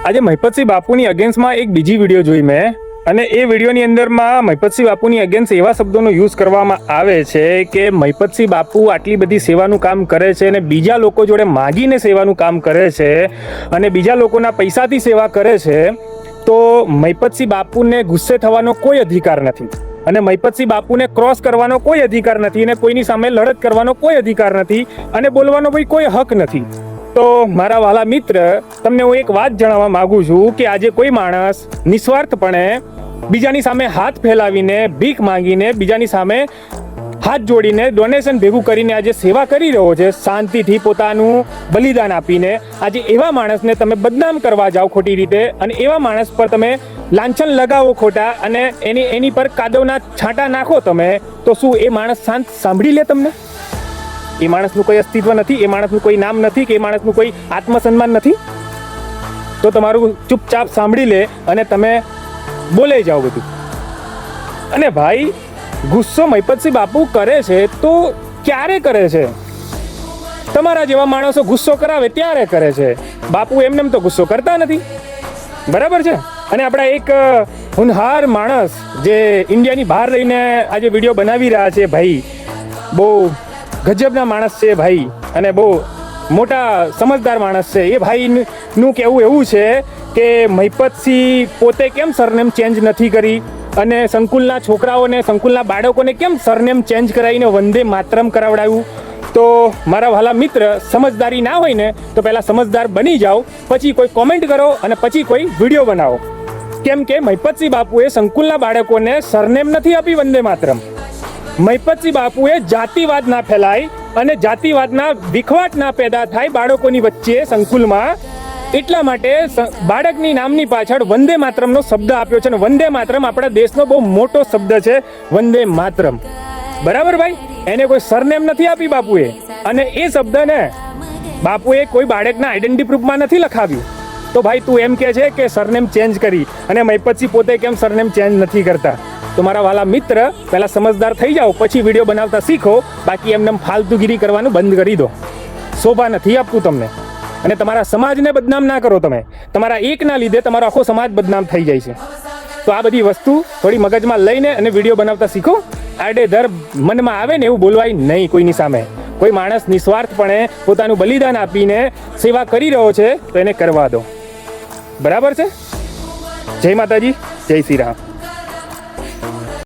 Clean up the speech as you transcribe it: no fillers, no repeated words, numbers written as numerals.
આજે મહિપતસિંહ બાપુની અગેન્સ્ટમાં એક બીજી વિડીયો જોઈ મેં, અને એ વિડીયોની અંદરમાં મહિપતસિંહ બાપુની અગેન્સ્ટ એવા શબ્દોનો યુઝ કરવામાં આવે છે કે મહિપતસિંહ બાપુ આટલી બધી સેવાનું કામ કરે છે અને બીજા લોકો જોડે માગીને સેવાનું કામ કરે છે અને બીજા લોકોના પૈસાથી સેવા કરે છે, તો મહિપતસિંહ બાપુને ગુસ્સે થવાનો કોઈ અધિકાર નથી અને મહિપતસિંહ બાપુને ક્રોસ કરવાનો કોઈ અધિકાર નથી અને કોઈની સામે લડત કરવાનો કોઈ અધિકાર નથી અને બોલવાનો ભાઈ કોઈ હક નથી. તો મારા વાલા મિત્ર, તમને હું એક વાત જણાવવા માગું છું કે આજે કોઈ માણસ નિસ્વાર્થપણે બીજાની સામે હાથ ફેલાવીને, ભીખ માંગીને, બીજાની સામે હાથ જોડીને, ડોનેશન ભેગું કરીને આજે સેવા કરી રહ્યો છે, શાંતિથી પોતાનું બલિદાન આપીને, આજે એવા માણસને તમે બદનામ કરવા જાઓ ખોટી રીતે અને એવા માણસ પર તમે લાંછન લગાવો ખોટા અને એની પર કાદવના છાંટા નાખો તમે, તો શું એ માણસ શાંત સાંભળી લે તમને? એ માણસનું કોઈ અસ્તિત્વ નથી, એ માણસનું કોઈ નામ નથી કે એ માણસનું કોઈ આત્મસન્માન નથી? તો તમારું ચૂપચાપ સાંભળી લે અને તમે બોલે જાઓ બધું. અને ભાઈ, ગુસ્સો મહિપતસિંહ બાપુ કરે છે તો ક્યારે કરે છે? તમારા જેવા માણસો ગુસ્સો કરાવે ત્યારે કરે છે. બાપુ એમને તો ગુસ્સો કરતા નથી, બરાબર છે? અને આપણા એક હોનહાર માણસ જે ઇન્ડિયાની બહાર રહીને આજે વિડીયો બનાવી રહ્યા છે, ભાઈ બહુ ગજબના માણસ છે ભાઈ, અને બહુ મોટા સમજદાર માણસ છે. એ ભાઈનું કહેવું એવું છે કે મહિપતસિંહ પોતે કેમ સરનેમ ચેન્જ નથી કરી અને સંકુલના છોકરાઓને, સંકુલના બાળકોને કેમ સરનેમ ચેન્જ કરાવીને વંદે માતરમ કરાવડાવ્યું. તો મારા વાલા મિત્ર, સમજદારી ના હોય ને તો પહેલાં સમજદાર બની જાઓ, પછી કોઈ કોમેન્ટ કરો અને પછી કોઈ વિડીયો બનાવો. કેમ કે મહિપતસિંહ બાપુએ સંકુલના બાળકોને સરનેમ નથી આપી વંદે માતરમ. મહિપતસિંહ બાપુએ જાતિવાદ ના ફેલાય અને જાતિવાદના વિખવાટ ના પેદા થાય બાળકોની વચ્ચે સંકુલમાં, એટલા માટે બાળકની નામની પાછળ વંદે માતરમનો શબ્દ આપ્યો છે. અને વંદે માતરમ આપણા દેશનો બહુ મોટો શબ્દ છે, વંદે માતરમ, બરાબર ભાઈ? એને કોઈ સરનેમ નથી આપી બાપુએ, અને એ શબ્દને બાપુએ કોઈ બાળકના આઈડેન્ટિટી પ્રૂફમાં નથી લખાવ્યું. તો ભાઈ તું એમ કહે છે કે સરનેમ ચેન્જ કરી, અને મહિપતસિંહ પોતે કેમ સરનેમ ચેન્જ નથી કરતા? તો મારા વાલા મિત્ર, પહેલાં સમજદાર થઈ જાઓ, પછી વિડીયો બનાવતા શીખો. બાકી એમને ફાલતુગીરી કરવાનું બંધ કરી દો, શોભા નથી આપતું તમને. અને તમારા સમાજને બદનામ ના કરો તમે. તમારા એકના લીધે તમારો આખો સમાજ બદનામ થઈ જાય છે. તો આ બધી વસ્તુ થોડી મગજમાં લઈને અને વિડીયો બનાવતા શીખો. આડેધર મનમાં આવે ને એવું બોલવાય નહીં કોઈની સામે. કોઈ માણસ નિસ્વાર્થપણે પોતાનું બલિદાન આપીને સેવા કરી રહ્યો છે તો એને કરવા દો, બરાબર છે? જય માતાજી, જય શ્રી રામ.